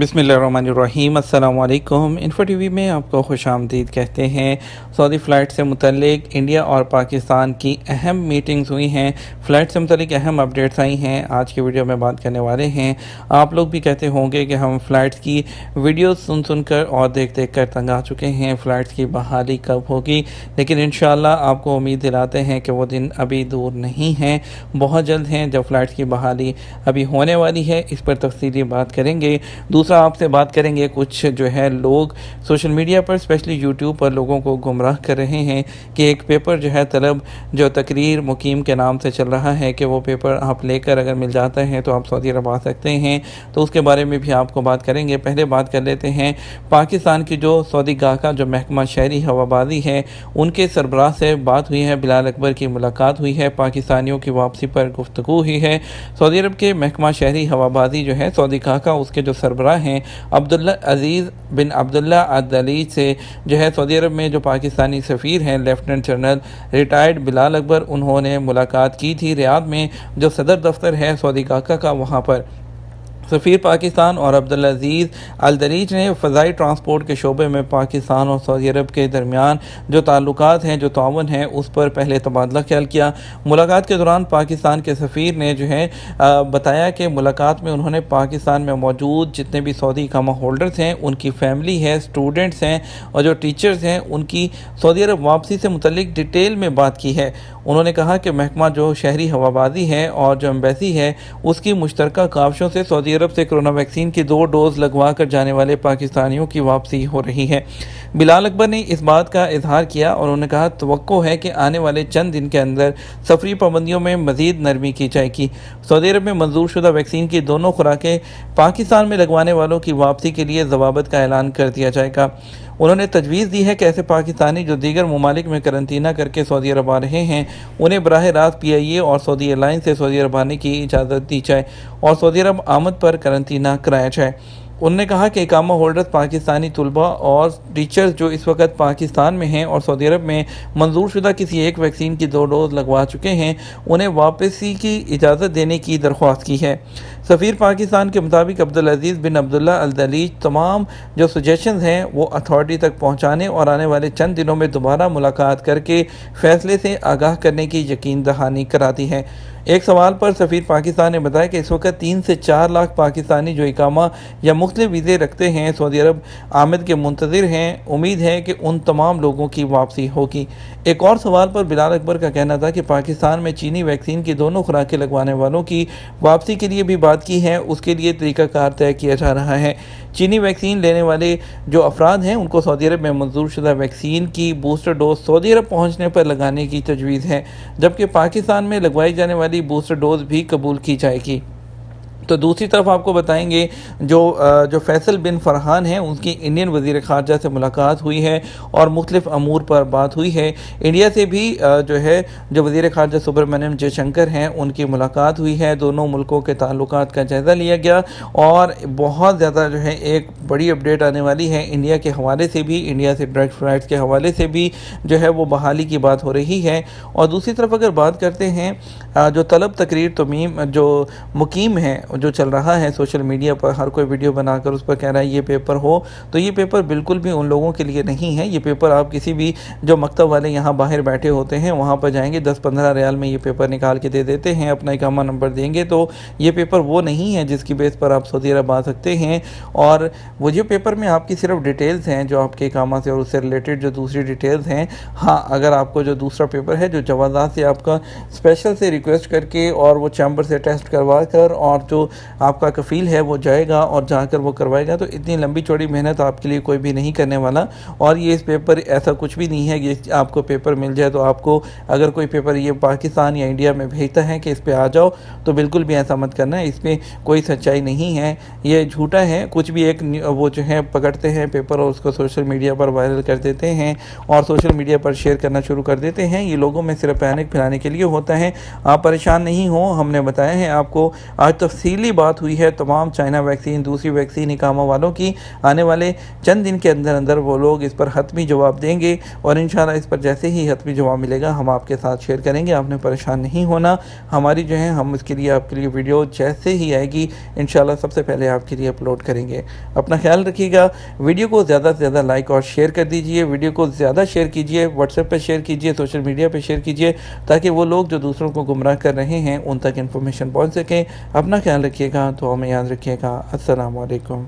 बिस्मिल्लाहिर्रहमानिर्रहीम। अस्सलाम वालेकुम। इन्फो टीवी में आपको खुश आमदीद कहते हैं। सऊदी फ़्लाइट से मुतल्लिक इंडिया और पाकिस्तान की अहम मीटिंग्स हुई हैं। फ़्लाइट से मुतल्लिक अहम अपडेट्स आई हैं। आज की वीडियो में बात करने वाले हैं। आप लोग भी कहते होंगे कि हम फ़्लाइट्स की वीडियो सुन कर और देख कर तंग आ चुके हैं। फ़्लाइट्स की बहाली कब होगी, लेकिन इंशाअल्लाह आपको उम्मीद दिलाते हैं कि वो दिन अभी दूर नहीं हैं, बहुत जल्द हैं जब फ़्लाइट्स की बहाली अभी होने वाली है। इस पर तफसीली बात करेंगे। दूसरा आपसे बात करेंगे, कुछ जो है लोग सोशल मीडिया पर स्पेशली यूट्यूब पर लोगों को गुमराह कर रहे हैं कि एक पेपर जो है तलब जो तकरीर मुकीम के नाम से चल रहा है कि वो पेपर आप लेकर अगर मिल जाता है तो आप सऊदी अरब आ सकते हैं, तो उसके बारे में भी आपको बात करेंगे। पहले बात कर लेते हैं पाकिस्तान की जो सऊदी गाह का जो महकमा शहरी हवाबाजी है उनके सरबराह से बात हुई है। बिलाल अकबर की मुलाकात हुई है, पाकिस्तानियों की वापसी पर गुफ्तगू हुई है। सऊदी अरब के महकमा शहरी हवाबाजी जो है सऊदी गाह का उसके जो सरबराह हैं अब्दुल्ला अजीज़ बिन अब्दुल्ला अल-दलीज से जो है सऊदी अरब में जो पाकिस्तानी सफ़ीर हैं lieutenant general retired Bilal Akbar, उन्होंने मुलाकात की थी रियाद में जो सदर दफ्तर है सऊदी गाह का वहाँ पर। सफ़ीर पाकिस्तान और अब्दुल अजीज़ अल-दलीज ने फ़ज़ाई ट्रांसपोर्ट के शोबे में पाकिस्तान और सऊदी अरब के दरमियान जो ताल्लुकात हैं, जो ताउन है, उस पर पहले तबादला ख्याल किया। मुलाकात के दौरान पाकिस्तान के सफ़ीर ने जो है बताया कि मुलाकात में उन्होंने पाकिस्तान में मौजूद जितने भी सऊदी इकामा होल्डर्स हैं, उनकी फैमिली है, स्टूडेंट्स हैं और जो टीचर्स हैं, उनकी सऊदी अरब वापसी से मुतल्लिक डिटेल में बात की है। उन्होंने कहा कि महकमा जो शहरी हवाबाजी है और जो एम्बेसी है उसकी मुश्तरका काविशों से सऊदी अरब से कोरोना वैक्सीन की 2 डोज लगवा कर जाने वाले पाकिस्तानियों की वापसी हो रही है। बिलाल अकबर ने इस बात का इजहार किया और उन्होंने कहा तवक्को है कि आने वाले चंद दिन के अंदर सफरी पाबंदियों में मजीद नरमी की जाएगी। सऊदी अरब में मंजूर शुदा वैक्सीन की दोनों खुराकें पाकिस्तान में लगवाने वालों की वापसी के लिए ज़वाबत का ऐलान कर दिया जाएगा। उन्होंने तजवीज़ दी है कि ऐसे पाकिस्तानी जो दीगर ममालिक में करंतना करके सऊदी अरब आ रहे हैं उन्हें बराह रास्त PIA और सऊदी एयरलाइन से सऊदी अरब आने की इजाज़त दी जाए और सऊदी अरब आमद पर करंतना कराया जाए। उन्होंने कहा कि इकामा होल्डर्स पाकिस्तानी तलबा और टीचर्स जो इस वक्त पाकिस्तान में हैं और सऊदी अरब में मंजूर शुदा किसी एक वैक्सीन की 2 डोज लगवा चुके हैं, उन्हें वापसी की इजाज़त देने की दरख्वास्त की है। सफ़ीर पाकिस्तान के मुताबिक अब्दुल अजीज़ बिन अब्दुल्ला अल-दलीज तमाम जो सजेशंस हैं वो अथॉरिटी तक पहुँचाने और आने वाले चंद दिनों में दोबारा मुलाकात करके फ़ैसले से आगाह करने की यकीन दहानी कराती है। एक सवाल पर सफ़ीर पाकिस्तान ने बताया कि इस वक्त 3 से 4 लाख पाकिस्तानी जो इकामा या मुख्तलिफ वीज़े रखते हैं सऊदी अरब आमद के मुंतज़िर हैं। उम्मीद है कि उन तमाम लोगों की वापसी होगी। एक और सवाल पर बिलाल अकबर का कहना था कि पाकिस्तान में चीनी वैक्सीन की दोनों खुराकें लगवाने वालों की वापसी के लिए भी बात की है, उसके लिए तरीक़ाकार तय किया जा रहा है। चीनी वैक्सीन लेने वाले जो अफराद हैं उनको सऊदी अरब में मंजूर शुदा वैक्सीन की बूस्टर डोज सऊदी अरब पहुँचने पर लगाने की तजवीज़ है, जबकि पाकिस्तान में लगवाई जाने वाली बूस्टर डोज भी कबूल की जाएगी। तो दूसरी तरफ आपको बताएंगे जो फैसल बिन फरहान हैं उनकी इंडियन वज़ीर ख़ारजा से मुलाकात हुई है और मुख्तलिफ अमूर पर बात हुई है। इंडिया से भी जो है जो वज़ीर ख़ारजा सुब्रमण्यम जयशंकर हैं उनकी मुलाकात हुई है। दोनों मुल्कों के ताल्लुकात का जायज़ा लिया गया और बहुत ज़्यादा जो है एक बड़ी अपडेट आने वाली है इंडिया के हवाले से भी, इंडिया से डायरेक्ट फ़्लाइट्स के हवाले से भी जो है वो बहाली की बात हो रही है। और दूसरी तरफ अगर बात करते हैं जो तलब तकरीर तमीम जो मुकीम है जो चल रहा है सोशल मीडिया पर, हर कोई वीडियो बनाकर उस पर कह रहा है ये पेपर हो, तो ये पेपर बिल्कुल भी उन लोगों के लिए नहीं है। ये पेपर आप किसी भी जो मकतब वाले यहाँ बाहर बैठे होते हैं वहाँ पर जाएंगे, 10-15 रियाल में ये पेपर निकाल के दे देते हैं, अपना इकामा नंबर देंगे, तो ये पेपर वो नहीं है जिसकी बेस पर आप सऊदी अरब आ सकते हैं। और वो जो पेपर में आपकी सिर्फ डिटेल्स हैं जो आपके इकामा से और उससे रिलेटेड जो दूसरी डिटेल्स हैं। हाँ, अगर आपको जो दूसरा पेपर है जो जवाज़ात से आपका स्पेशल से रिक्वेस्ट करके और वो चैम्बर से टेस्ट करवा कर और जो आपका कफ़ील है वो जाएगा और जाकर वो करवाएगा, तो इतनी लंबी चौड़ी मेहनत आपके लिए कोई भी नहीं करने वाला। और ये इस पेपर ऐसा कुछ भी नहीं है कि आपको पेपर मिल जाए तो आपको अगर कोई पेपर ये पाकिस्तान या इंडिया में भेजता है कि इस पे आ जाओ, तो बिल्कुल भी ऐसा मत करना है। इसमें कोई सच्चाई नहीं है, ये झूठा है। कुछ भी एक वो जो है पकड़ते हैं पेपर और उसको सोशल मीडिया पर वायरल कर देते हैं और सोशल मीडिया पर शेयर करना शुरू कर देते हैं। ये लोगों में सिर्फ पैनिक फैलाने के लिए होता है। آپ پریشان نہیں ہوں، ہم نے بتایا ہے آپ کو، آج تفصیلی بات ہوئی ہے تمام چائنا ویکسین، دوسری ویکسین اقامہ والوں کی، آنے والے چند دن کے اندر اندر وہ لوگ اس پر حتمی جواب دیں گے، اور انشاءاللہ اس پر جیسے ہی حتمی جواب ملے گا ہم آپ کے ساتھ شیئر کریں گے۔ آپ نے پریشان نہیں ہونا، ہماری جو ہے ہم اس کے لیے آپ کے لیے ویڈیو جیسے ہی آئے گی انشاءاللہ سب سے پہلے آپ کے لیے اپلوڈ کریں گے۔ اپنا خیال رکھیے گا، ویڈیو کو زیادہ سے زیادہ لائک اور شیئر کر دیجئے، ویڈیو کو زیادہ شیئر کیجئے، واٹس ایپ پہ شیئر کیجئے، سوشل میڈیا پہ شیئر کیجئے، تاکہ وہ لوگ جو دوسروں کو گمراہ کر رہے ہیں ان تک انفارمیشن پہنچ سکیں۔ اپنا خیال رکھیے گا، تو ہمیں یاد رکھیے گا۔ السلام علیکم۔